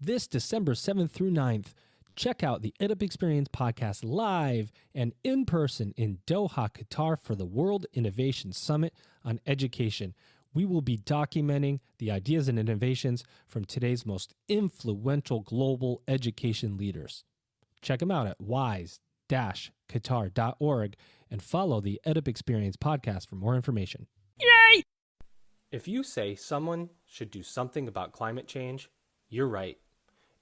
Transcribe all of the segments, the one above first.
this December 7th through 9th. Check out the EdUp Experience podcast live and in person in Doha, Qatar for the World Innovation Summit on Education. We will be documenting the ideas and innovations from today's most influential global education leaders. Check them out at wise-qatar.org and follow the EdUp Experience podcast for more information. Yay! If you say someone should do something about climate change, you're right.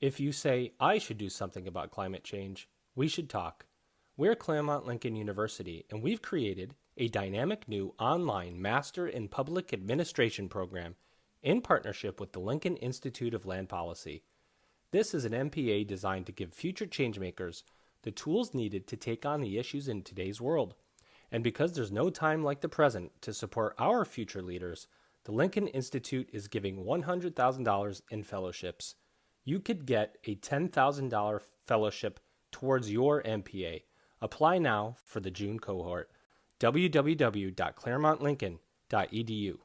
If you say I should do something about climate change, we should talk. We're Claremont Lincoln University, and we've created a dynamic new online Master in Public Administration program in partnership with the Lincoln Institute of Land Policy. This is an MPA designed to give future changemakers the tools needed to take on the issues in today's world. And because there's no time like the present to support our future leaders, the Lincoln Institute is giving $100,000 in fellowships. You could get a $10,000 fellowship towards your MPA. Apply now for the June cohort. www.claremontlincoln.edu.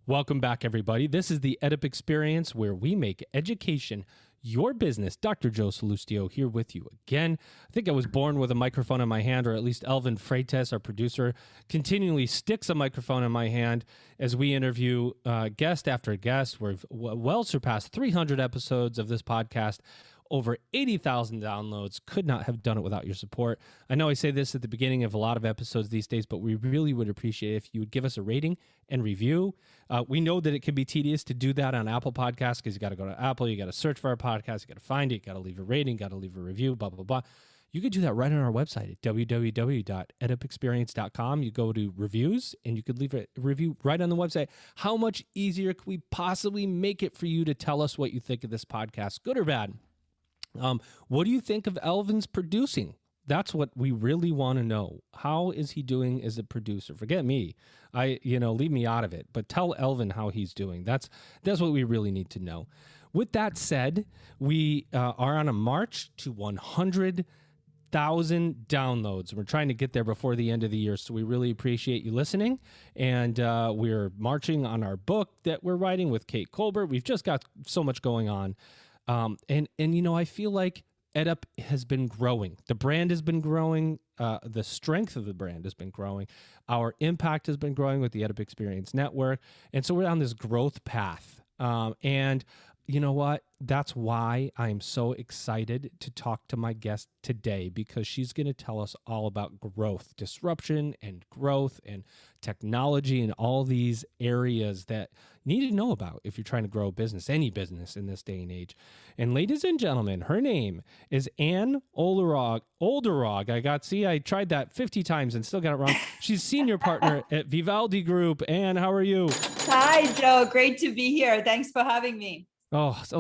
Welcome back, everybody. This is the EdUp Experience, where we make education your business. Dr. Joe Salustio here with you again. I think I was born with a microphone in my hand, or at least Elvin Freitas, our producer, continually sticks a microphone in my hand as we interview guest after guest. We've well surpassed 300 episodes of this podcast. Over 80,000 downloads. Could not have done it without your support. I know I say this at the beginning of a lot of episodes these days, but we really would appreciate it if you would give us a rating and review. We know that it can be tedious to do that on Apple Podcasts because you got to go to Apple, you got to search for our podcast, you got to find it, you got to leave a rating, got to leave a review, blah, blah, blah. You could do that right on our website at www.edupexperience.com. You go to reviews and you could leave a review right on the website. How much easier could we possibly make it for you to tell us what you think of this podcast, good or bad? What do you think of Elvin's producing? That's what we really want to know. How is he doing as a producer? Forget me. Leave me out of it, but tell Elvin how he's doing. That's what we really need to know. With that said, we are on a march to 100,000 downloads. We're trying to get there before the end of the year, so we really appreciate you listening. And we're marching on our book that we're writing with Kate Colbert. We've just got so much going on. I feel like EdUp has been growing. The brand has been growing. The strength of the brand has been growing. Our impact has been growing with the EdUp Experience Network. And so we're on this growth path. And you know what? That's why I'm so excited to talk to my guest today, because she's going to tell us all about growth, disruption and growth and technology and all these areas that you need to know about if you're trying to grow a business, any business in this day and age. And ladies and gentlemen, her name is Anne Olderog. I tried that 50 times and still got it wrong. She's senior partner at Vivaldi Group. Anne, how are you? Hi, Joe. Great to be here. Thanks for having me. Oh, so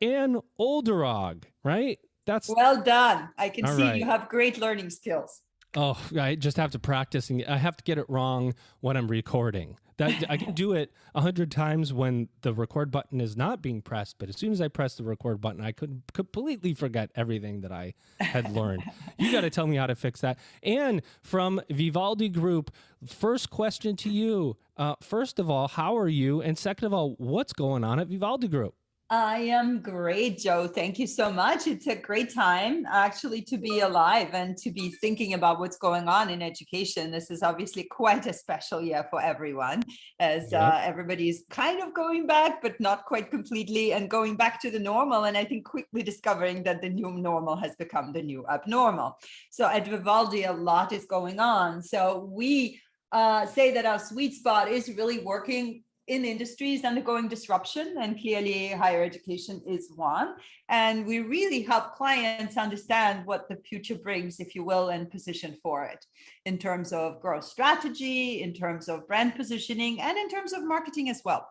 Anne Olderog, right? That's well done. I can see right. You have great learning skills. Oh, I just have to practice, and I have to get it wrong when I'm recording. That I can do it 100 times when the record button is not being pressed, but as soon as I press the record button, I could completely forget everything that I had learned. You got to tell me how to fix that. And from Vivaldi Group, first question to you. First of all, how are you? And second of all, what's going on at Vivaldi Group? I am great, Joe. Thank you so much. It's a great time actually to be alive and to be thinking about what's going on in education. This is obviously quite a special year for everyone, as everybody's kind of going back, but not quite completely, and going back to the normal. And I think quickly discovering that the new normal has become the new abnormal. So at Vivaldi, a lot is going on. So we say that our sweet spot is really working in industries undergoing disruption, and clearly higher education is one. And we really help clients understand what the future brings, if you will, and position for it in terms of growth strategy, in terms of brand positioning, and in terms of marketing as well.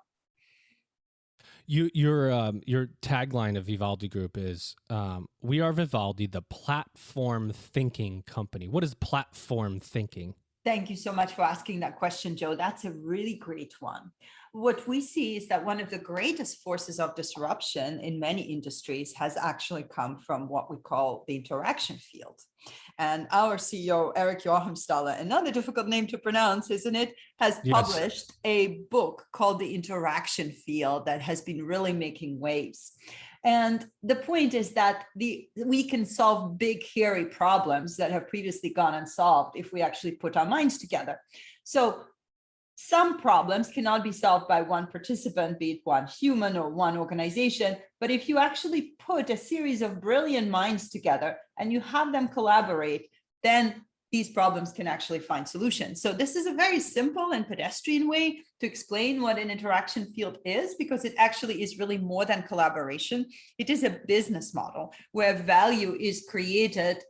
Your tagline of Vivaldi Group is, we are Vivaldi, the platform thinking company. What is platform thinking? Thank you so much for asking that question, Joe. That's a really great one. What we see is that one of the greatest forces of disruption in many industries has actually come from what we call the interaction field. And our CEO, Eric Joachimsthaler, another difficult name to pronounce, isn't it, has published a book called The Interaction Field that has been really making waves. And the point is that we can solve big, hairy problems that have previously gone unsolved if we actually put our minds together. So some problems cannot be solved by one participant, be it one human or one organization. But if you actually put a series of brilliant minds together and you have them collaborate, then these problems can actually find solutions. So this is a very simple and pedestrian way to explain what an interaction field is, because it actually is really more than collaboration. It is a business model where value is created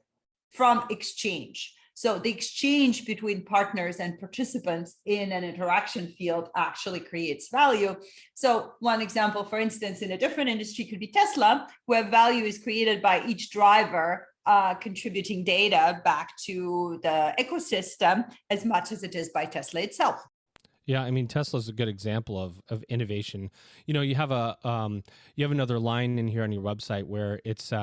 from exchange. So the exchange between partners and participants in an interaction field actually creates value. So one example, for instance, in a different industry could be Tesla, where value is created by each driver contributing data back to the ecosystem as much as it is by Tesla itself. Yeah, I mean, Tesla's a good example of innovation. You know, you have another line in here on your website where it's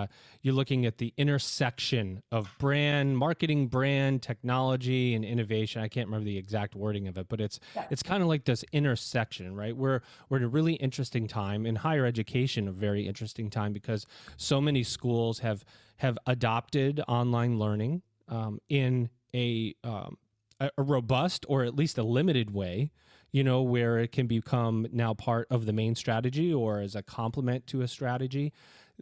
you're looking at the intersection of brand marketing, brand technology, and innovation. I can't remember the exact wording of it, but it's kind of like this intersection, right? We're in a really interesting time in higher education, a very interesting time, because so many schools have adopted online learning in a robust, or at least a limited way, you know, where it can become now part of the main strategy or as a complement to a strategy.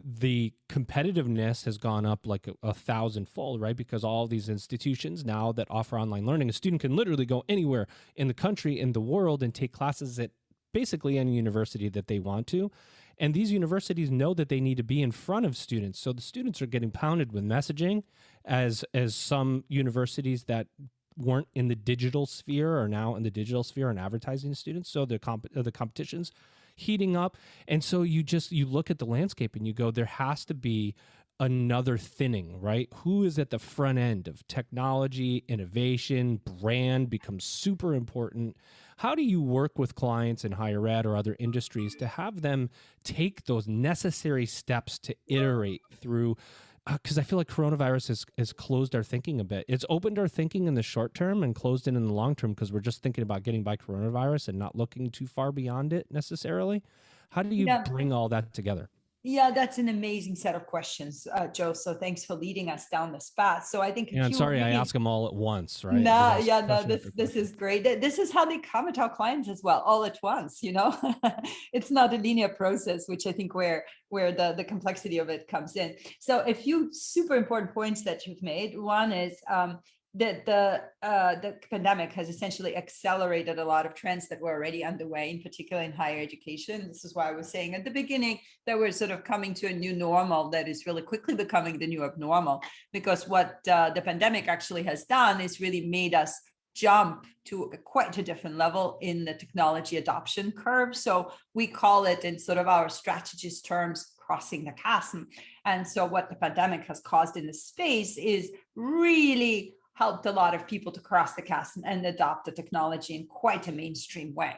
The competitiveness has gone up like a thousandfold, right? Because all these institutions now that offer online learning, a student can literally go anywhere in the country, in the world, and take classes at basically any university that they want to. And these universities know that they need to be in front of students. So the students are getting pounded with messaging, as some universities that weren't in the digital sphere are now in the digital sphere and advertising students. So the competition's heating up. And so you look at the landscape and you go, there has to be another thinning, right? Who is at the front end of technology, innovation, brand becomes super important. How do you work with clients in higher ed or other industries to have them take those necessary steps to iterate through? Because I feel like coronavirus has closed our thinking a bit. It's opened our thinking in the short term and closed it in the long term, because we're just thinking about getting by coronavirus and not looking too far beyond it necessarily. How do you bring all that together? Yeah, that's an amazing set of questions, Joe. So thanks for leading us down this path. So I think, yeah, I'm sorry, I ask them all at once, right? This is great. This is how they come at our clients as well, all at once. You know, it's not a linear process, which I think where the complexity of it comes in. So a few super important points that you've made. One is that the pandemic has essentially accelerated a lot of trends that were already underway, in particular in higher education. This is why I was saying at the beginning that we're sort of coming to a new normal that is really quickly becoming the new abnormal, because what the pandemic actually has done is really made us jump to quite a different level in the technology adoption curve. So we call it, in sort of our strategist terms, crossing the chasm. And so what the pandemic has caused in this space is really helped a lot of people to cross the chasm and adopt the technology in quite a mainstream way.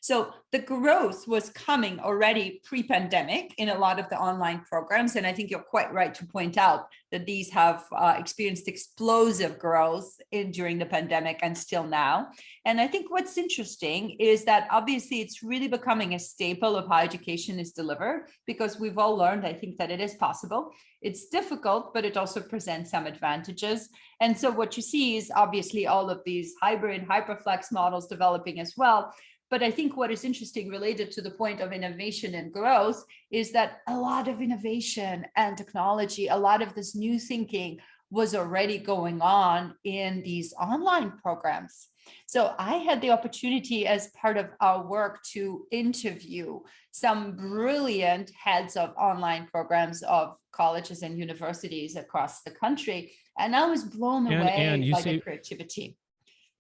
So the growth was coming already pre-pandemic in a lot of the online programs. And I think you're quite right to point out that these have experienced explosive growth during the pandemic and still now. And I think what's interesting is that obviously it's really becoming a staple of how education is delivered, because we've all learned, I think, that it is possible. It's difficult, but it also presents some advantages. And so what you see is obviously all of these hybrid hyperflex models developing as well. But I think what is interesting related to the point of innovation and growth is that a lot of innovation and technology, a lot of this new thinking was already going on in these online programs. So I had the opportunity as part of our work to interview some brilliant heads of online programs of colleges and universities across the country. And I was blown away by the creativity.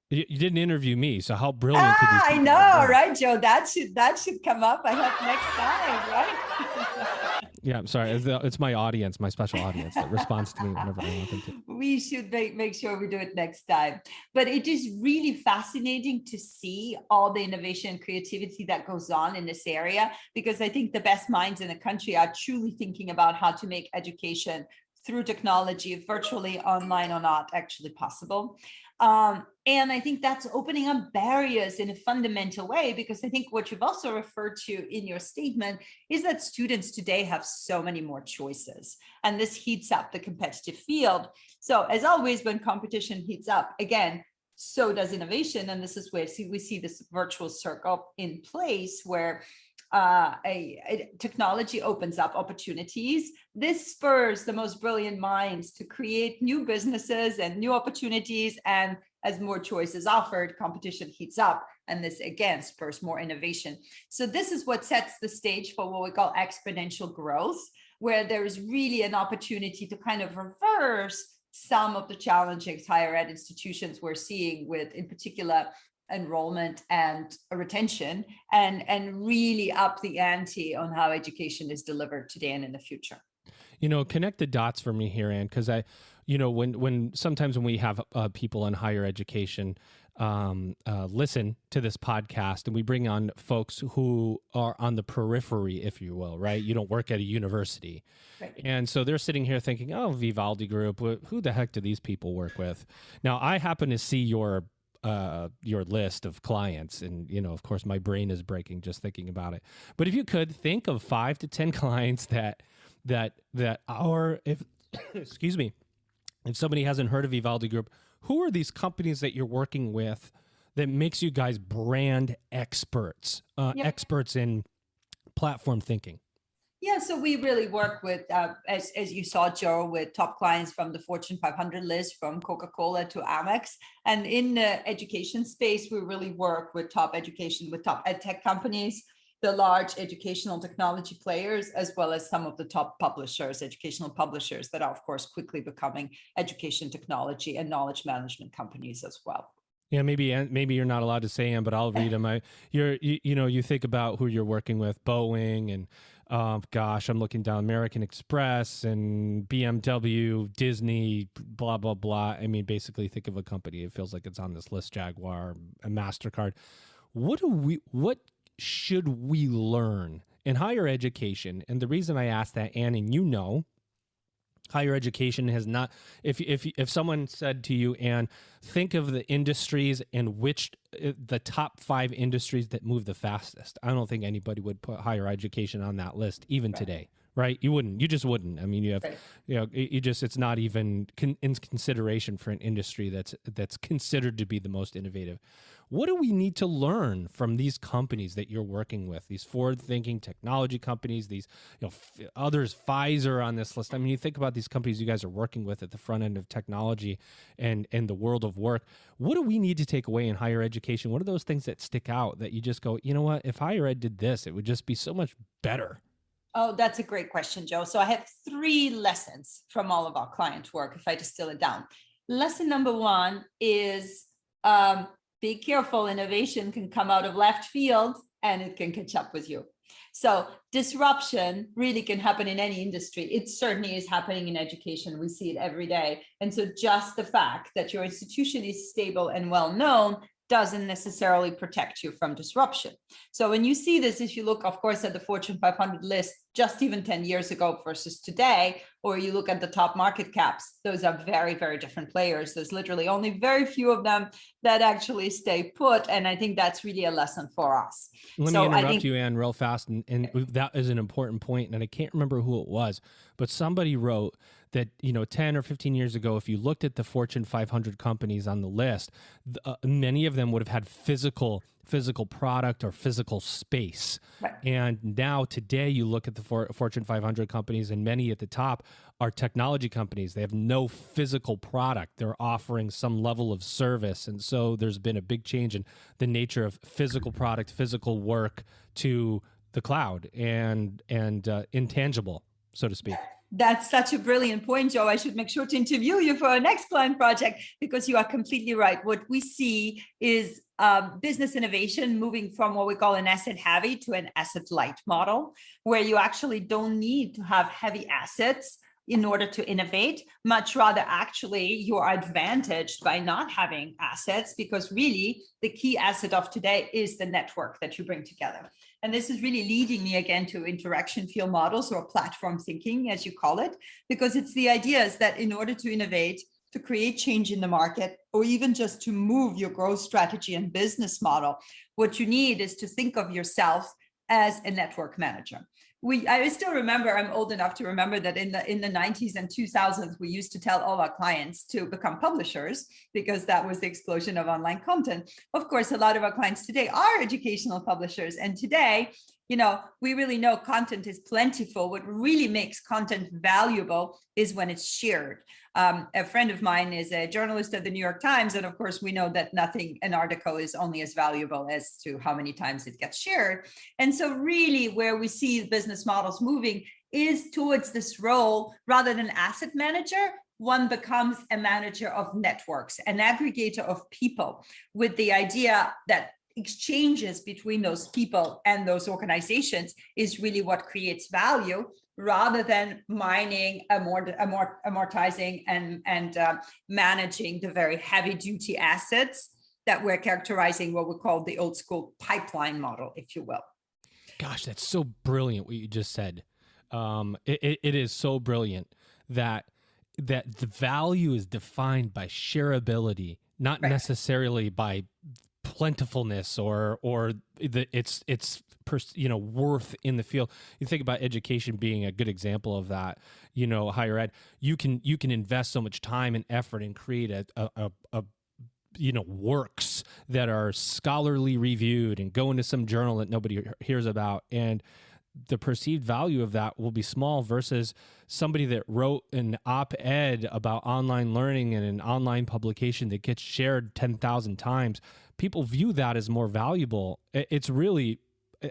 You didn't interview me, so how brilliant could these people I know, right, Joe? That should come up, I hope, next time, right? Yeah, I'm sorry. It's my audience, my special audience that responds to me whenever I want them to. We should make sure we do it next time. But it is really fascinating to see all the innovation and creativity that goes on in this area, because I think the best minds in the country are truly thinking about how to make education through technology, virtually, online or not, actually possible. And I think that's opening up barriers in a fundamental way, because I think what you've also referred to in your statement is that students today have so many more choices, and this heats up the competitive field. So as always, when competition heats up, again, so does innovation. And this is where we see this virtual circle in place, where a technology opens up opportunities. This spurs the most brilliant minds to create new businesses and new opportunities. And as more choices offered, competition heats up. And this again spurs more innovation. So this is what sets the stage for what we call exponential growth, where there is really an opportunity to kind of reverse some of the challenges higher ed institutions we're seeing with, in particular, enrollment and retention, and really up the ante on how education is delivered today and in the future. Connect the dots for me here, Anne, because when sometimes when we have people in higher education listen to this podcast, and we bring on folks who are on the periphery, if you will, right? You don't work at a university. Right. And so they're sitting here thinking, oh, Vivaldi Group, who the heck do these people work with? Now, I happen to see your list of clients, and of course my brain is breaking just thinking about it. But if you could think of 5 to 10 clients that are, if excuse me, if somebody hasn't heard of Vivaldi Group, who are these companies that you're working with that makes you guys brand experts, experts in platform thinking? Yeah, so we really work with, as you saw, Joe, with top clients from the Fortune 500 list, from Coca-Cola to Amex. And in the education space, we really work with top ed tech companies, the large educational technology players, as well as some of the top publishers, educational publishers that are, of course, quickly becoming education technology and knowledge management companies as well. Yeah, maybe you're not allowed to say them, but I'll read them. You think about who you're working with, Boeing and gosh, I'm looking down, American Express and BMW, Disney, blah, blah, blah. I mean, basically think of a company. It feels like it's on this list, Jaguar, a MasterCard. What should we learn in higher education? And the reason I ask that, Anne, and higher education has not, if someone said to you, Anne, think of the industries and the top 5 industries that move the fastest, I don't think anybody would put higher education on that list, even today, right? You just wouldn't. I mean, it's not even in consideration for an industry that's considered to be the most innovative. What do we need to learn from these companies that you're working with, these forward-thinking technology companies, these others, Pfizer on this list? I mean, you think about these companies you guys are working with at the front end of technology and the world of work. What do we need to take away in higher education? What are those things that stick out that you just go, you know what, if higher ed did this, it would just be so much better? Oh, that's a great question, Joe. So I have 3 lessons from all of our client work, if I distill it down. Lesson number 1 is, be careful, innovation can come out of left field and it can catch up with you. So disruption really can happen in any industry. It certainly is happening in education. We see it every day. And so just the fact that your institution is stable and well known doesn't necessarily protect you from disruption. So when you see this, if you look, of course, at the Fortune 500 list, just even 10 years ago versus today, or you look at the top market caps, those are very, very different players. There's literally only very few of them that actually stay put. And I think that's really a lesson for us. Let me interrupt you, Anne, real fast. And that is an important point. And I can't remember who it was, but somebody wrote that, 10 or 15 years ago, if you looked at the Fortune 500 companies on the list, many of them would have had physical product or physical space. Right. And now today you look at the Fortune 500 companies, and many at the top are technology companies. They have no physical product. They're offering some level of service. And so there's been a big change in the nature of physical product, physical work to the cloud and intangible, so to speak. That's such a brilliant point, Joe. I should make sure to interview you for our next client project, because you are completely right. What we see is business innovation moving from what we call an asset heavy to an asset light model, where you actually don't need to have heavy assets in order to innovate. Much rather, actually, you are advantaged by not having assets, because really the key asset of today is the network that you bring together. And this is really leading me again to interaction field models, or platform thinking, as you call it, because it's the idea is that in order to innovate, to create change in the market, or even just to move your growth strategy and business model, what you need is to think of yourself as a network manager. I still remember, I'm old enough to remember that in the 90s and 2000s, we used to tell all our clients to become publishers, because that was the explosion of online content. Of course, a lot of our clients today are educational publishers. And today, we really know content is plentiful. What really makes content valuable is when it's shared. A friend of mine is a journalist at the New York Times. And of course, we know that an article is only as valuable as to how many times it gets shared. And so really where we see business models moving is towards this role. Rather than asset manager, one becomes a manager of networks, an aggregator of people, with the idea that exchanges between those people and those organizations is really what creates value, rather than mining, amortizing, and managing the very heavy duty assets that we're characterizing what we call the old school pipeline model, if you will. Gosh, that's so brilliant what you just said. It is so brilliant that the value is defined by shareability, not necessarily by plentifulness or its worth in the field. You think about education being a good example of that. Higher ed, you can invest so much time and effort and create a works that are scholarly reviewed and go into some journal that nobody hears about, and the perceived value of that will be small versus somebody that wrote an op-ed about online learning in an online publication that gets shared 10,000 times. People view that as more valuable. It's really,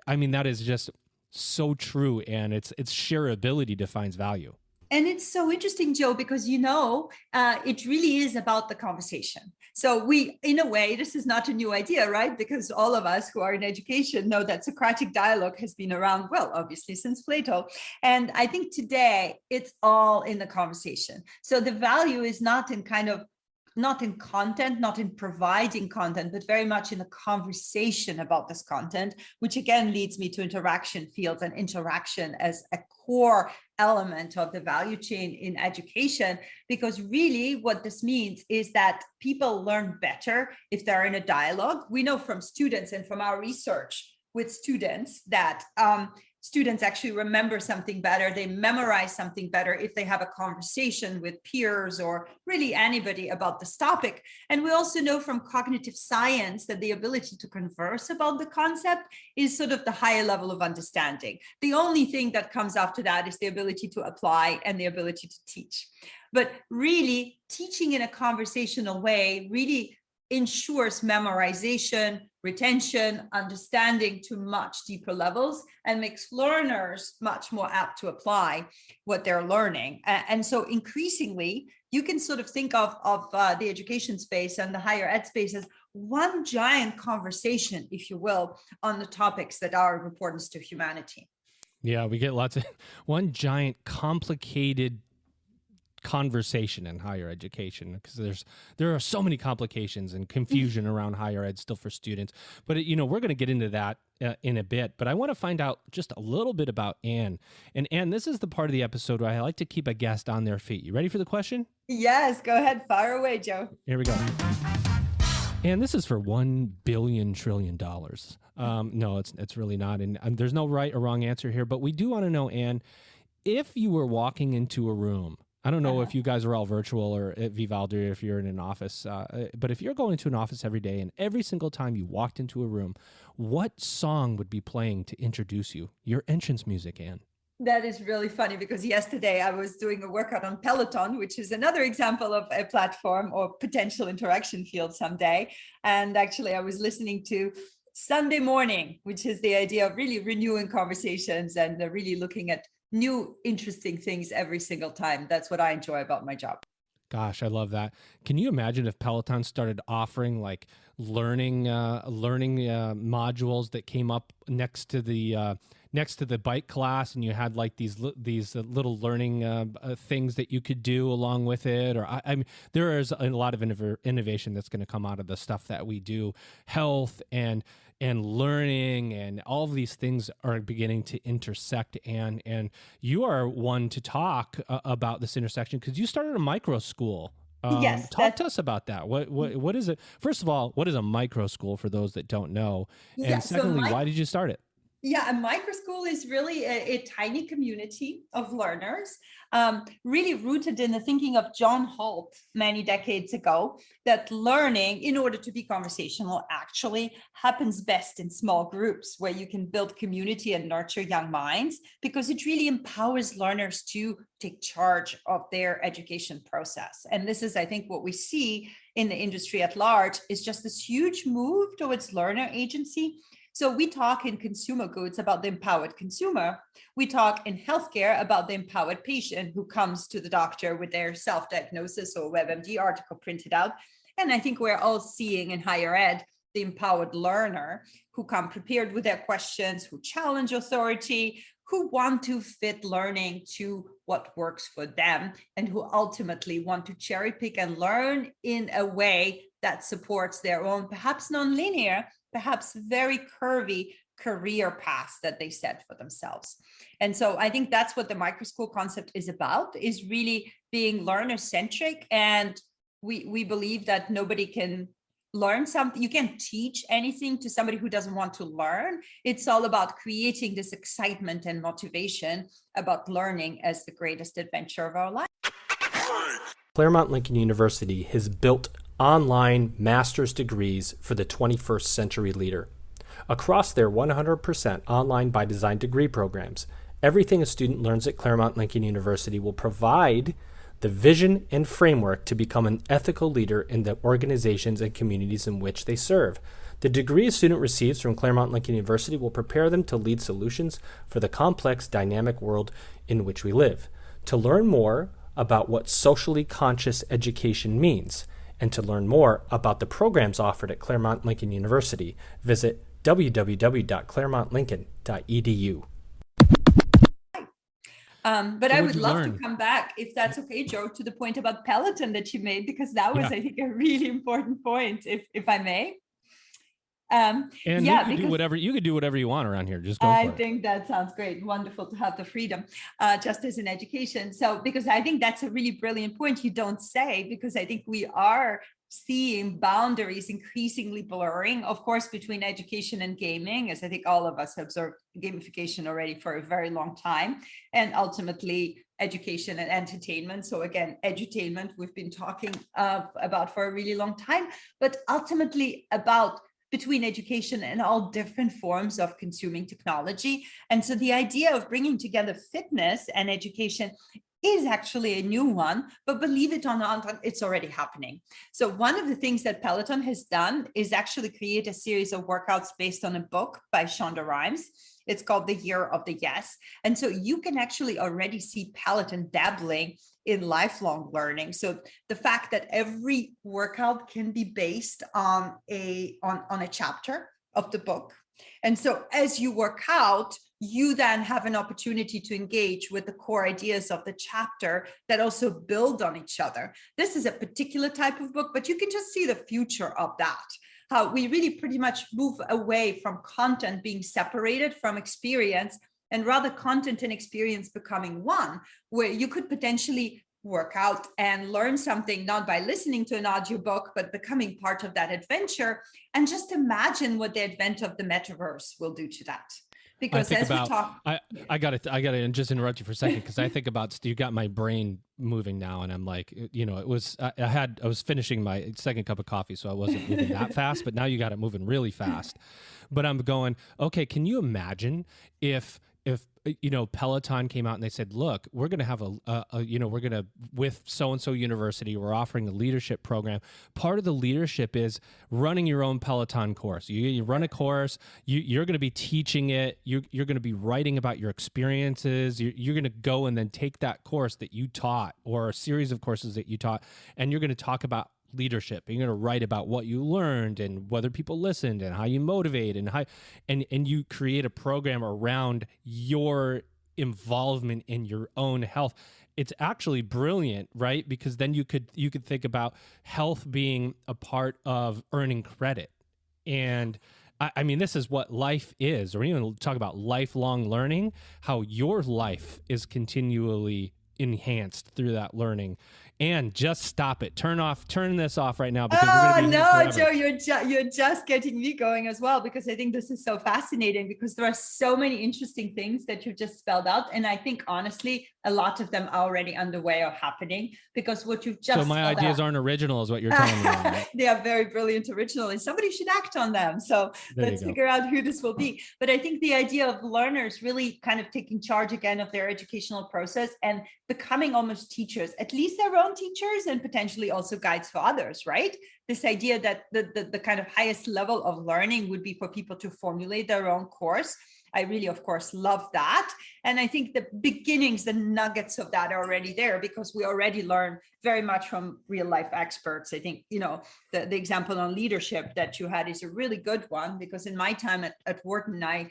that is just so true. And it's shareability defines value. And it's so interesting, Joe, because, it really is about the conversation. So in a way, this is not a new idea, right? Because all of us who are in education know that Socratic dialogue has been around, well, obviously since Plato. And I think today it's all in the conversation. So the value is not in content, not in providing content, but very much in the conversation about this content, which again leads me to interaction fields, and interaction as a core element of the value chain in education. Because really what this means is that people learn better if they're in a dialogue. We know from students and from our research with students that students actually remember something better. They memorize something better if they have a conversation with peers or really anybody about this topic. And we also know from cognitive science that the ability to converse about the concept is sort of the higher level of understanding. The only thing that comes after that is the ability to apply and the ability to teach. But really, teaching in a conversational way really ensures memorization, retention, understanding to much deeper levels, and makes learners much more apt to apply what they're learning. And so increasingly, you can sort of think of the education space and the higher ed space as one giant conversation, if you will, on the topics that are of importance to humanity. Yeah, we get lots of one giant complicated conversation in higher education, because there are so many complications and confusion around higher ed still for students. But we're going to get into that in a bit. But I want to find out just a little bit about Anne. And Anne, this is the part of the episode where I like to keep a guest on their feet. You ready for the question? Yes, go ahead, fire away, Joe. Here we go. And this is for $1 billion trillion. No, it's really not. And there's no right or wrong answer here. But we do want to know, Anne, if you were walking into a room, I don't know if you guys are all virtual or at Vivaldi, or if you're in an office, but if you're going into an office every day and every single time you walked into a room, what song would be playing to introduce you? Your entrance music, Anne. That is really funny, because yesterday I was doing a workout on Peloton, which is another example of a platform or potential interaction field someday. And actually I was listening to Sunday Morning, which is the idea of really renewing conversations and really looking at new interesting things every single time. That's what I enjoy about my job. Gosh, I love that. Can you imagine if Peloton started offering like learning modules that came up next to the bike class, and you had like these little learning things that you could do along with it? Or I mean, there is a lot of innovation that's going to come out of the stuff that we do, health and learning, and all of these things are beginning to intersect. And you are one to talk about this intersection because you started a Microschool. Yes, Talk to us about that. What is it? First of all, what is a Microschool for those that don't know? yeah. And secondly, why did you start it? Yeah, a microschool is really a tiny community of learners, really rooted in the thinking of John Holt many decades ago, that learning, in order to be conversational, actually happens best in small groups where you can build community and nurture young minds, because it really empowers learners to take charge of their education process. And this is, I think, what we see in the industry at large is just this huge move towards learner agency. So we talk in consumer goods about the empowered consumer. We talk in healthcare about the empowered patient who comes to the doctor with their self-diagnosis or WebMD article printed out. And I think we're all seeing in higher ed the empowered learner who come prepared with their questions, who challenge authority, who want to fit learning to what works for them, and who ultimately want to cherry pick and learn in a way that supports their own, perhaps non-linear, perhaps very curvy career paths that they set for themselves. And so I think that's what the Microschool concept is about, is really being learner-centric. And we believe that nobody can learn something. You can't teach anything to somebody who doesn't want to learn. It's all about creating this excitement and motivation about learning as the greatest adventure of our life. Claremont Lincoln University has built online master's degrees for the 21st century leader. Across their 100% online by design degree programs, everything a student learns at Claremont Lincoln University will provide the vision and framework to become an ethical leader in the organizations and communities in which they serve. The degree a student receives from Claremont Lincoln University will prepare them to lead solutions for the complex, dynamic world in which we live. To learn more about what socially conscious education means, and to learn more about the programs offered at Claremont Lincoln University, visit www.claremontlincoln.edu. But I would love to come back, if that's okay, Joe, to the point about Peloton that you made, because that was, I think, a really important point, if I may. And you can do whatever you want around here. Just go for it. I think that sounds great. Wonderful to have the freedom, just as in education. So, because I think that's a really brilliant point you don't say, because I think we are seeing boundaries increasingly blurring, of course, between education and gaming, as I think all of us have observed gamification already for a very long time, and ultimately education and entertainment. So again, edutainment we've been talking about for a really long time, but ultimately about between education and all different forms of consuming technology. And so the idea of bringing together fitness and education is actually a new one, but believe it or not, it's already happening. So one of the things that Peloton has done is actually create a series of workouts based on a book by Shonda Rhimes. It's called The Year of the Yes. And so you can actually already see Peloton dabbling in lifelong learning. So the fact that every workout can be based on a chapter of the book. And so as you work out, you then have an opportunity to engage with the core ideas of the chapter that also build on each other. This is a particular type of book, but you can just see the future of that. How we really pretty much move away from content being separated from experience, and rather content and experience becoming one, where you could potentially work out and learn something not by listening to an audiobook, but becoming part of that adventure. And just imagine what the advent of the metaverse will do to that. Because as we talk, I got to just interrupt you for a second, because I think about, you got my brain moving now, and I'm like, you know, I was finishing my second cup of coffee, so I wasn't moving that fast, but now you got it moving really fast. But I'm going, okay, can you imagine if if Peloton came out and they said, look, we're going to have we're going to, with so-and-so university, we're offering a leadership program. Part of the leadership is running your own Peloton course. You run a course, you're going to be teaching it. You're going to be writing about your experiences. You're going to go and then take that course that you taught, or a series of courses that you taught, and you're going to talk about leadership. You're going to write about what you learned and whether people listened and how you motivate and you create a program around your involvement in your own health. It's actually brilliant, right? Because then you could think about health being a part of earning credit. And I mean, this is what life is, or even talk about lifelong learning, how your life is continually enhanced through that learning. And just stop it. Turn this off right now, because we're going to be here forever. Joe, you're just getting me going as well, because I think this is so fascinating, because there are so many interesting things that you've just spelled out. And I think, honestly, a lot of them are already underway or happening, because what you've just So my ideas aren't original is what you're telling me. Right? They are very brilliant original, and somebody should act on them. So let's figure out who this will be. But I think the idea of learners really kind of taking charge again of their educational process and becoming almost teachers, at least their own teachers, and potentially also guides for others, right? This idea that the kind of highest level of learning would be for people to formulate their own course. I really, of course, love that. And I think the beginnings, the nuggets of that are already there, because we already learn very much from real life experts. I think, the example on leadership that you had is a really good one, because in my time at Wharton, I,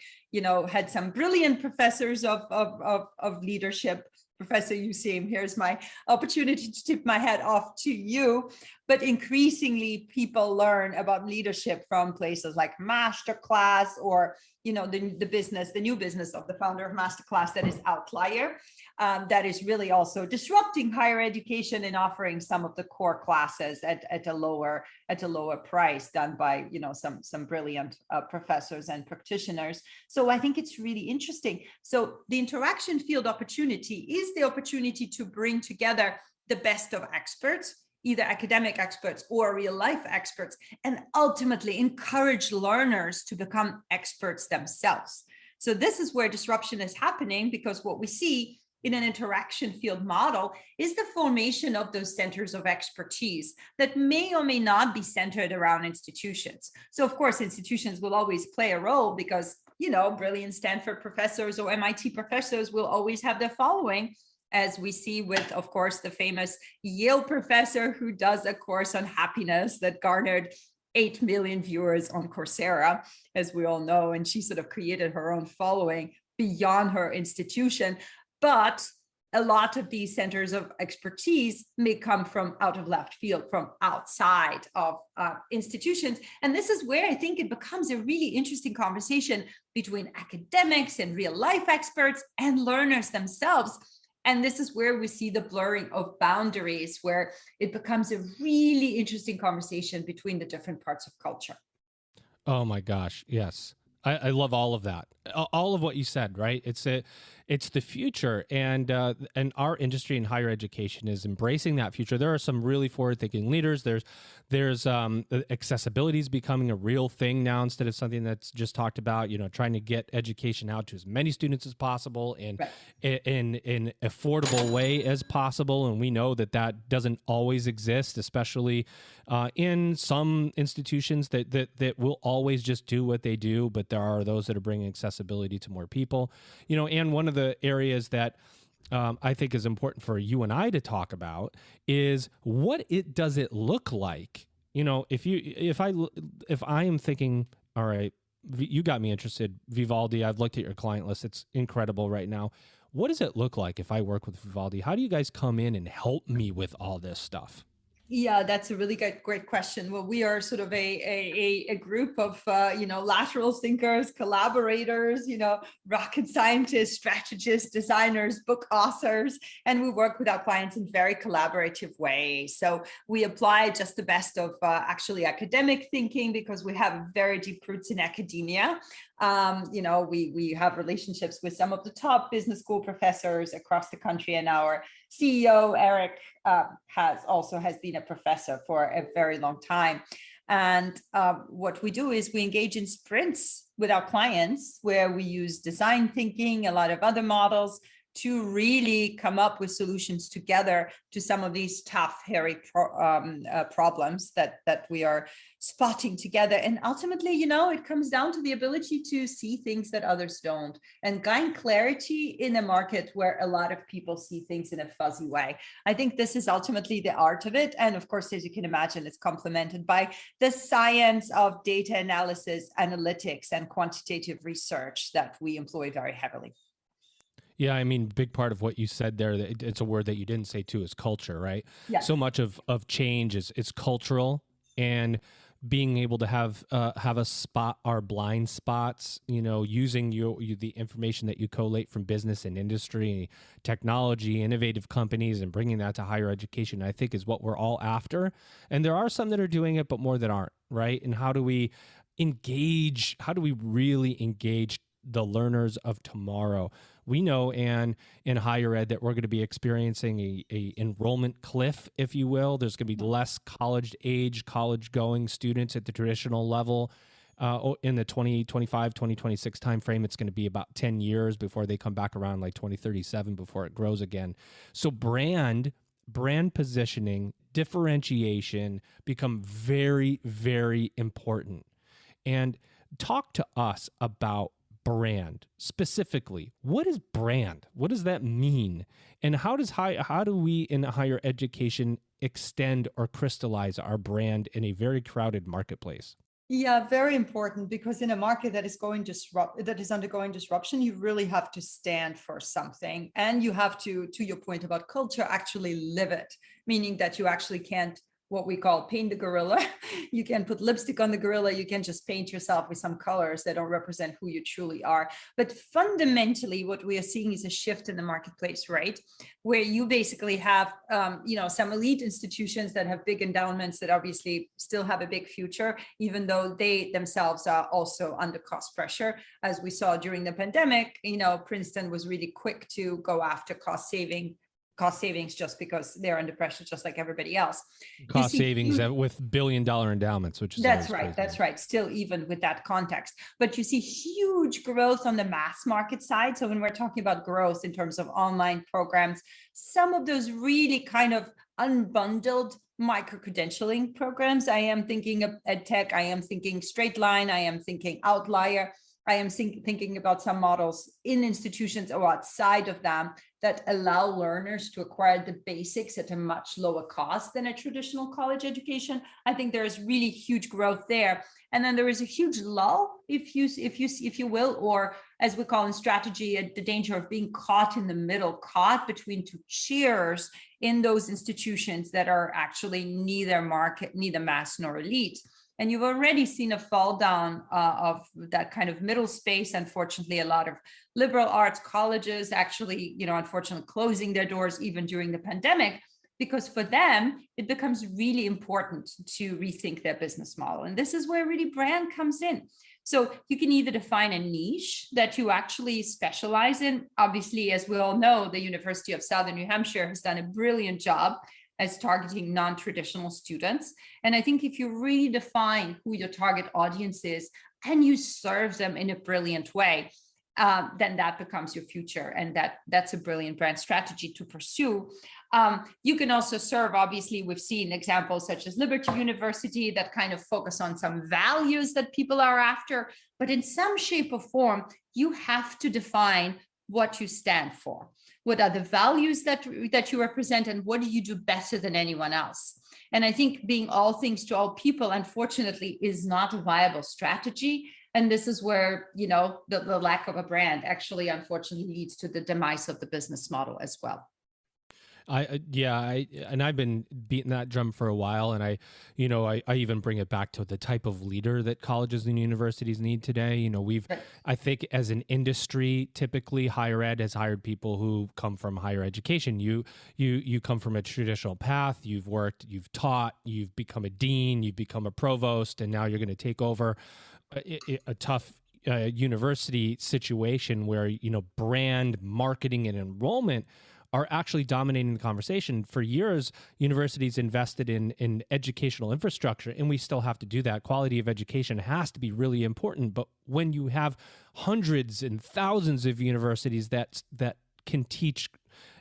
had some brilliant professors of leadership. Professor Usaim, here's my opportunity to tip my hat off to you. But increasingly, people learn about leadership from places like Masterclass, or the new business of the founder of Masterclass, that is Outlier, that is really also disrupting higher education and offering some of the core classes at a lower price, done by some brilliant professors and practitioners. So I think it's really interesting. So the interaction field opportunity is the opportunity to bring together the best of experts, either academic experts or real life experts, and ultimately encourage learners to become experts themselves. So this is where disruption is happening, because what we see in an interaction field model is the formation of those centers of expertise that may or may not be centered around institutions. So of course, institutions will always play a role, because, brilliant Stanford professors or MIT professors will always have their following, as we see with, of course, the famous Yale professor who does a course on happiness that garnered 8 million viewers on Coursera, as we all know, and she sort of created her own following beyond her institution. But a lot of these centers of expertise may come from out of left field, from outside of institutions. And this is where I think it becomes a really interesting conversation between academics and real life experts and learners themselves. And this is where we see the blurring of boundaries, where it becomes a really interesting conversation between the different parts of culture. Oh my gosh, yes. I love all of that. All of what you said, right? It's the future, and our industry in higher education is embracing that future. There are some really forward-thinking leaders. There's accessibility is becoming a real thing now, instead of something that's just talked about. Trying to get education out to as many students as possible in an affordable way as possible. And we know that doesn't always exist, especially in some institutions that will always just do what they do. But there are those that are bringing accessibility to more people. And one of the areas that I think is important for you and I to talk about is what does it look like? If I am thinking, all right, you got me interested, Vivaldi. I've looked at your client list; it's incredible right now. What does it look like if I work with Vivaldi? How do you guys come in and help me with all this stuff? Yeah, that's a really great question. Well, we are sort of a group of, lateral thinkers, collaborators, rocket scientists, strategists, designers, book authors, and we work with our clients in very collaborative ways. So we apply just the best of actually academic thinking, because we have very deep roots in academia. We have relationships with some of the top business school professors across the country, and our CEO, Eric, has been a professor for a very long time. And what we do is we engage in sprints with our clients where we use design thinking, a lot of other models to really come up with solutions together to some of these tough, hairy problems that we are spotting together. And ultimately, you know, it comes down to the ability to see things that others don't and gain clarity in a market where a lot of people see things in a fuzzy way. I think this is ultimately the art of it. And of course, as you can imagine, it's complemented by the science of data analysis, analytics, and quantitative research that we employ very heavily. Yeah, I mean, big part of what you said there, it's a word that you didn't say too, is culture, right? Yes. So much of change is cultural, and being able to have a spot our blind spots, you know, using the information that you collate from business and industry, technology, innovative companies, and bringing that to higher education, I think is what we're all after. And there are some that are doing it, but more that aren't, right? And how do we engage? How do we really engage the learners of tomorrow? We know, Anne, in higher ed that we're going to be experiencing a enrollment cliff, if you will. There's going to be less college going students at the traditional level. In the 2025, 2026 timeframe, it's going to be about 10 years before they come back around, like 2037, before it grows again. So brand positioning, differentiation become very, very important. And talk to us about brand specifically. What is brand? What does that mean? And how do we in higher education extend or crystallize our brand in a very crowded marketplace? Yeah, very important, because in a market that is undergoing disruption, you really have to stand for something, and you have to your point about culture, actually live it, meaning that you actually can't, what we call, paint the gorilla. You can put lipstick on the gorilla. You can just paint yourself with some colors that don't represent who you truly are. But fundamentally, what we are seeing is a shift in the marketplace, right? Where you basically have, some elite institutions that have big endowments that obviously still have a big future, even though they themselves are also under cost pressure. As we saw during the pandemic, Princeton was really quick to go after cost savings just because they're under pressure, just like everybody else. Cost savings with billion-dollar endowments, which is that's right. crazy. That's right. Still, even with that context, but you see huge growth on the mass market side. So when we're talking about growth in terms of online programs, some of those really kind of unbundled micro-credentialing programs, I am thinking of EdTech, I am thinking Straight Line, I am thinking Outlier, I am thinking about some models in institutions or outside of them that allow learners to acquire the basics at a much lower cost than a traditional college education. I think there is really huge growth there. And then there is a huge lull, if you will, or as we call in strategy, the danger of being caught in the middle, caught between two cheers in those institutions that are actually neither mass nor elite. And you've already seen a fall down of that kind of middle space. Unfortunately, a lot of liberal arts colleges actually, unfortunately closing their doors even during the pandemic, because for them, it becomes really important to rethink their business model. And this is where really brand comes in. So you can either define a niche that you actually specialize in. Obviously, as we all know, the University of Southern New Hampshire has done a brilliant job as targeting non-traditional students. And I think if you really define who your target audience is and you serve them in a brilliant way, then that becomes your future. And that's a brilliant brand strategy to pursue. You can also serve, obviously, we've seen examples such as Liberty University that kind of focus on some values that people are after, but in some shape or form, you have to define what you stand for. What are the values that you represent, and what do you do better than anyone else? And I think being all things to all people, unfortunately, is not a viable strategy. And this is where, the lack of a brand actually, unfortunately, leads to the demise of the business model as well. I've been beating that drum for a while, and I even bring it back to the type of leader that colleges and universities need today. I think as an industry, typically higher ed has hired people who come from higher education. You come from a traditional path. You've worked, you've taught, you've become a dean, you've become a provost, and now you're going to take over a tough university situation where brand, marketing, and enrollment are actually dominating the conversation. For years, universities invested in educational infrastructure, and we still have to do that. Quality of education has to be really important. But when you have hundreds and thousands of universities that can teach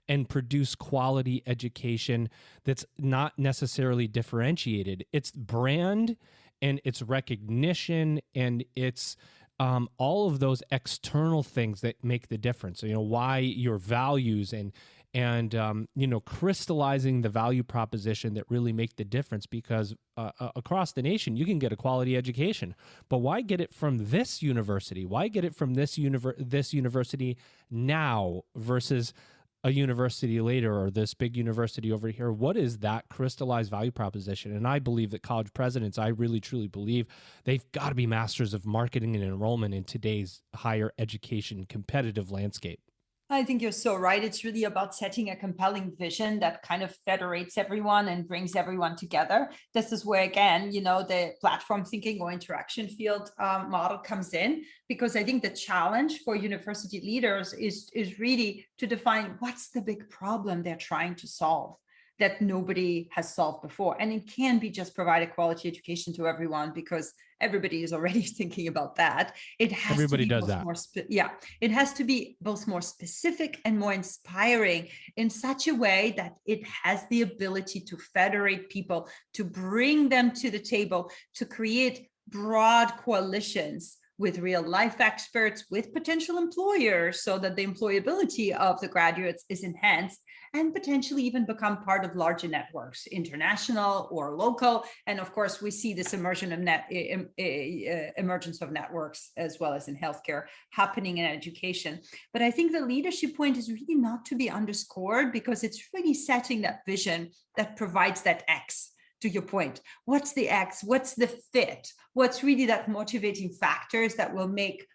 and produce quality education that's not necessarily differentiated, it's brand and it's recognition and it's all of those external things that make the difference. Why your values and crystallizing the value proposition that really make the difference, because across the nation, you can get a quality education, but why get it from this university? Why get it from this university now versus a university later, or this big university over here? What is that crystallized value proposition? And I believe that college presidents, I really truly believe they've got to be masters of marketing and enrollment in today's higher education competitive landscape. I think you're so right. It's really about setting a compelling vision that kind of federates everyone and brings everyone together. This is where, again, the platform thinking or interaction field model comes in, because I think the challenge for university leaders is really to define what's the big problem they're trying to solve that nobody has solved before. And it can be just provide a quality education to everyone, because everybody is already thinking about that. It has Everybody to be does that. It has to be both more specific and more inspiring in such a way that it has the ability to federate people, to bring them to the table, to create broad coalitions with real life experts, with potential employers, so that the employability of the graduates is enhanced, and potentially even become part of larger networks, international or local. And of course, we see this emergence of networks as well as in healthcare happening in education. But I think the leadership point is really not to be underscored, because it's really setting that vision that provides that X. To your point, what's the X? What's the fit? What's really that motivating factors that will make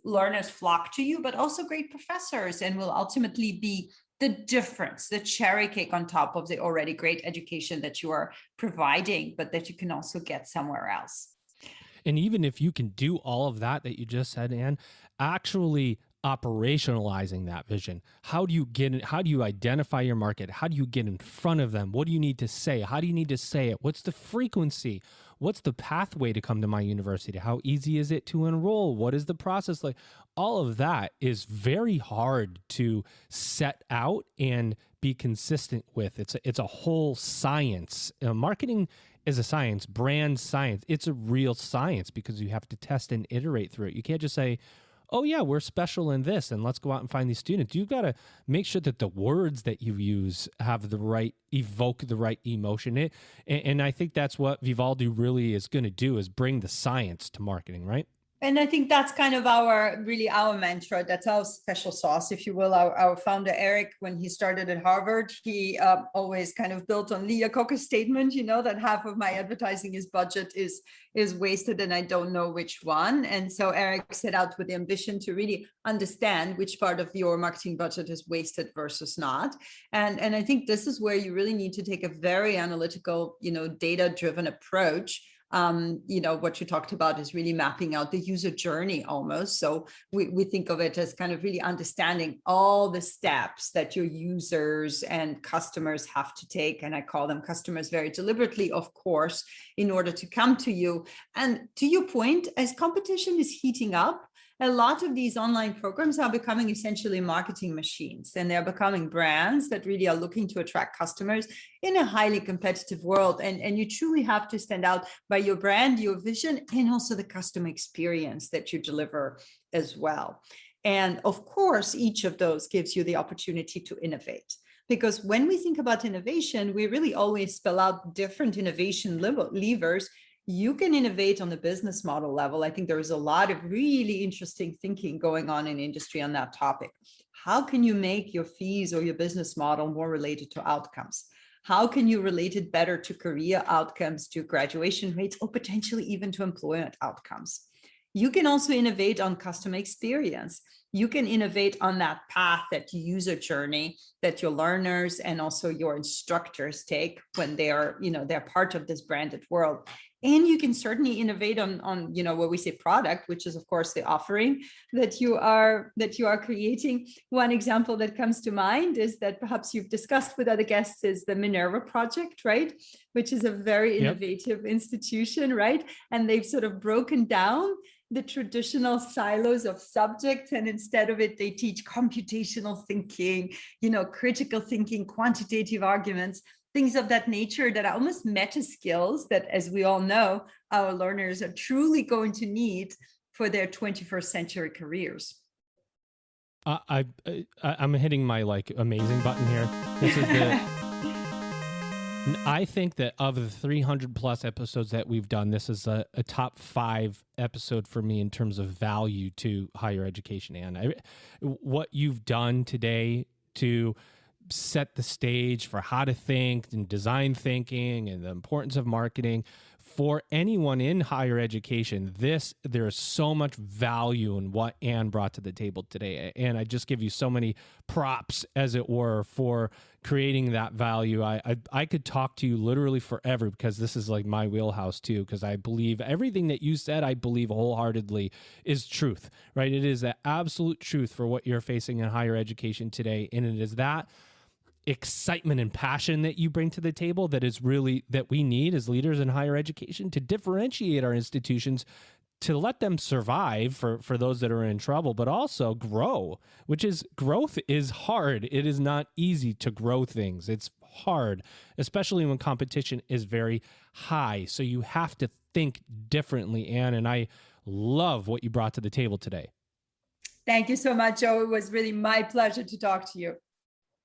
learners flock to you, but also great professors, and will ultimately be the difference, the cherry cake on top of the already great education that you are providing, but that you can also get somewhere else. And even if you can do all of that you just said, Anne, actually operationalizing that vision. How do you identify your market? How do you get in front of them? What do you need to say? How do you need to say it? What's the frequency? What's the pathway to come to my university? How easy is it to enroll? What is the process like? All of that is very hard to set out and be consistent with. It's a whole science. Marketing is a science, brand science. It's a real science, because you have to test and iterate through it. You can't just say, oh yeah, we're special in this, and let's go out and find these students. You've got to make sure that the words that you use evoke the right emotion. And I think that's what Vivaldi really is going to do, is bring the science to marketing, right? And I think that's kind of our mantra. That's our special sauce, if you will. Our founder, Eric, when he started at Harvard, he always kind of built on Lee Iacocca's statement, that half of my advertising budget is wasted and I don't know which one. And so Eric set out with the ambition to really understand which part of your marketing budget is wasted versus not. And I think this is where you really need to take a very analytical, data-driven approach. What you talked about is really mapping out the user journey almost. So we think of it as kind of really understanding all the steps that your users and customers have to take. And I call them customers very deliberately, of course, in order to come to you. And to your point, as competition is heating up, a lot of these online programs are becoming essentially marketing machines, and they're becoming brands that really are looking to attract customers in a highly competitive world. And you truly have to stand out by your brand, your vision, and also the customer experience that you deliver as well. And of course, each of those gives you the opportunity to innovate. Because when we think about innovation, we really always spell out different innovation levers. You can innovate on the business model level. I think there is a lot of really interesting thinking going on in industry on that topic. How can you make your fees or your business model more related to outcomes? How can you relate it better to career outcomes, to graduation rates, or potentially even to employment outcomes? You can also innovate on customer experience. You can innovate on that path, that user journey that your learners and also your instructors take when they are, they're part of this branded world. And you can certainly innovate on what we say product, which is of course the offering that you are creating. One example that comes to mind is that perhaps you've discussed with other guests is the Minerva project, right? Which is a very innovative institution, right? And they've sort of broken down the traditional silos of subjects, and instead of it, they teach computational thinking, critical thinking, quantitative arguments, things of that nature that are almost meta skills that, as we all know, our learners are truly going to need for their 21st century careers. I'm hitting my amazing button here. This is the. I think that of the 300 plus episodes that we've done, this is a top 5 episode for me in terms of value to higher education. And what you've done today to set the stage for how to think and design thinking and the importance of marketing for anyone in higher education, there's so much value in what Anne brought to the table today. And I just give you so many props, as it were, for creating that value. I could talk to you literally forever, because this is like my wheelhouse too, because I believe everything that you said, I believe wholeheartedly is truth, right? It is the absolute truth for what you're facing in higher education today. And it is that excitement and passion that you bring to the table that is really that we need as leaders in higher education to differentiate our institutions, to let them survive for those that are in trouble, but also grow, growth is hard. It is not easy to grow things. It's hard, especially when competition is very high. So you have to think differently, Anne, and I love what you brought to the table today. Thank you so much, Joe. It was really my pleasure to talk to you.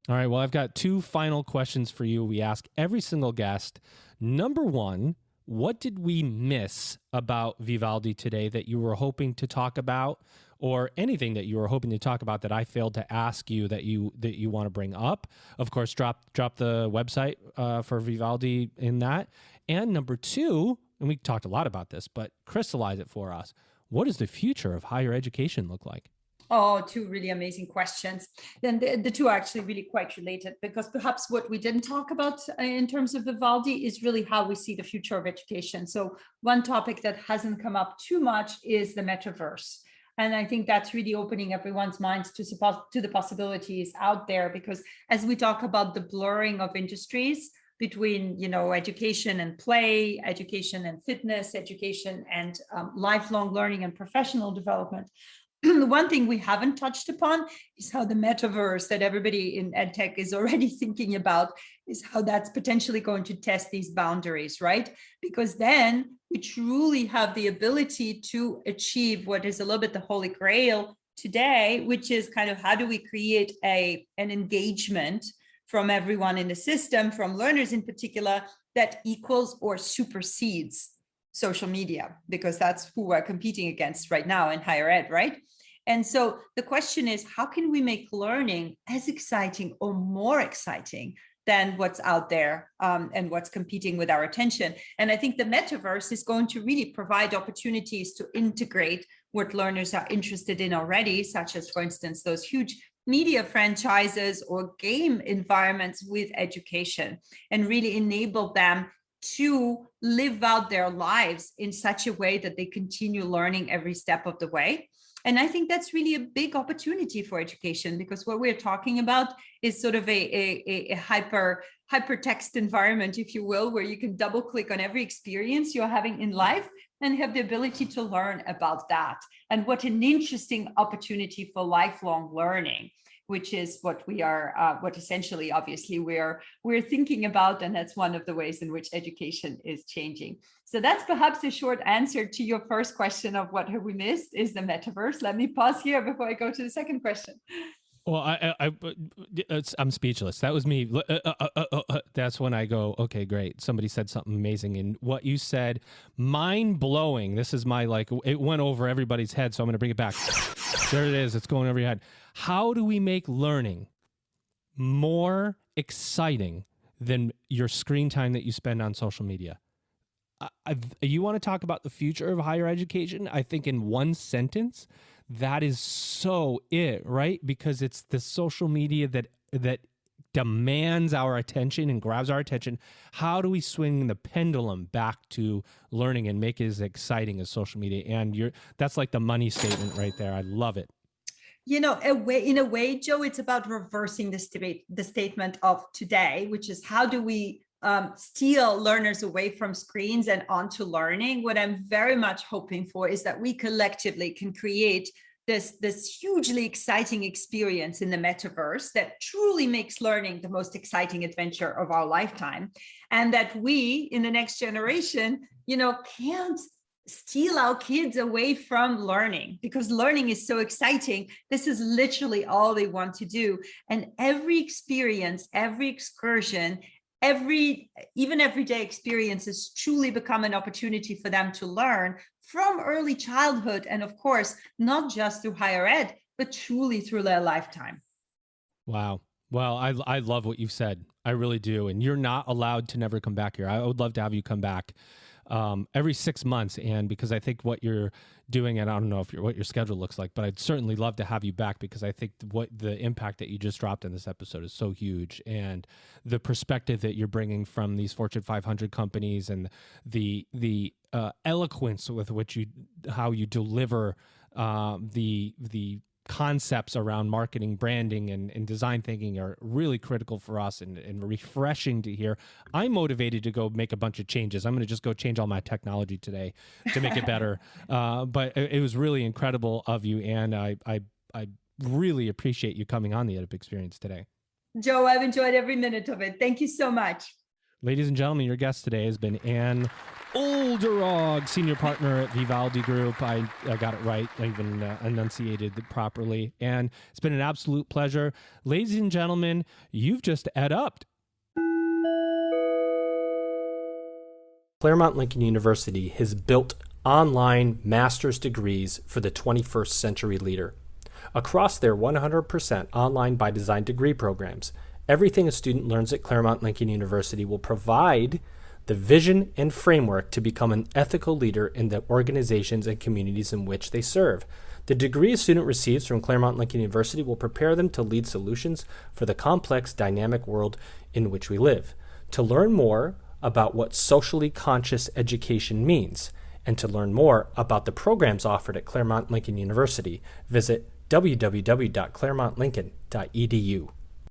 All right, well, I've got 2 final questions for you. We ask every single guest. Number 1, what did we miss about Vivaldi today that you were hoping to talk about, or anything that you were hoping to talk about that I failed to ask you that you want to bring up? Of course, drop the website for Vivaldi in that. And number 2, and we talked a lot about this, but crystallize it for us. What does the future of higher education look like? Oh, 2 really amazing questions. Then the 2 are actually really quite related, because perhaps what we didn't talk about in terms of Vivaldi is really how we see the future of education. So one topic that hasn't come up too much is the metaverse. And I think that's really opening everyone's minds to the possibilities out there, because as we talk about the blurring of industries between, education and play, education and fitness, education and lifelong learning and professional development, the one thing we haven't touched upon is how the metaverse that everybody in EdTech is already thinking about is how that's potentially going to test these boundaries, right? Because then we truly have the ability to achieve what is a little bit the holy grail today, which is kind of how do we create an engagement from everyone in the system, from learners in particular, that equals or supersedes social media, because that's who we're competing against right now in higher ed, right? And so the question is, how can we make learning as exciting or more exciting than what's out there and what's competing with our attention? And I think the metaverse is going to really provide opportunities to integrate what learners are interested in already, such as, for instance, those huge media franchises or game environments with education, and really enable them to live out their lives in such a way that they continue learning every step of the way. And I think that's really a big opportunity for education, because what we're talking about is sort of a hypertext environment, if you will, where you can double click on every experience you're having in life and have the ability to learn about that. And what an interesting opportunity for lifelong learning, which is what we are, what essentially, obviously, we're thinking about, and that's one of the ways in which education is changing. So that's perhaps a short answer to your first question of what have we missed is the metaverse. Let me pause here before I go to the second question. Well, I'm speechless. That was me. That's when I go, okay, great. Somebody said something amazing. And what you said, mind blowing. This is my, it went over everybody's head. So I'm going to bring it back. There it is. It's going over your head. How do we make learning more exciting than your screen time that you spend on social media? You want to talk about the future of higher education? I think in one sentence, that is so it, right? Because it's the social media that demands our attention and grabs our attention. How do we swing the pendulum back to learning and make it as exciting as social media? And that's like the money statement right there. I love it. In a way, Joe, it's about reversing the statement of today, which is how do we steal learners away from screens and onto learning? What I'm very much hoping for is that we collectively can create this hugely exciting experience in the metaverse that truly makes learning the most exciting adventure of our lifetime, and that we in the next generation, can't steal our kids away from learning, because learning is so exciting. This is literally all they want to do. And every experience, every excursion, even everyday experiences truly become an opportunity for them to learn from early childhood. And of course, not just through higher ed, but truly through their lifetime. Wow. Well, I love what you've said. I really do. And you're not allowed to never come back here. I would love to have you come back every 6 months. And because I think what you're doing, and I don't know what your schedule looks like, but I'd certainly love to have you back, because I think what the impact that you just dropped in this episode is so huge. And the perspective that you're bringing from these Fortune 500 companies, and the eloquence with which how you deliver the concepts around marketing, branding, and design thinking are really critical for us, and refreshing to hear. I'm motivated to go make a bunch of changes. I'm going to just go change all my technology today to make it better. But it was really incredible of you, and I really appreciate you coming on the EdUp Experience today. Joe, I've enjoyed every minute of it. Thank you so much. Ladies and gentlemen, your guest today has been Anne Olderog, senior partner at Vivaldi Group. I got it right. I even enunciated it properly. And it's been an absolute pleasure. Ladies and gentlemen, you've just EdUp'd. Claremont Lincoln University has built online master's degrees for the 21st century leader. Across their 100% online by design degree programs, everything a student learns at Claremont Lincoln University will provide the vision and framework to become an ethical leader in the organizations and communities in which they serve. The degree a student receives from Claremont Lincoln University will prepare them to lead solutions for the complex, dynamic world in which we live. To learn more about what socially conscious education means, and to learn more about the programs offered at Claremont Lincoln University, visit www.claremontlincoln.edu.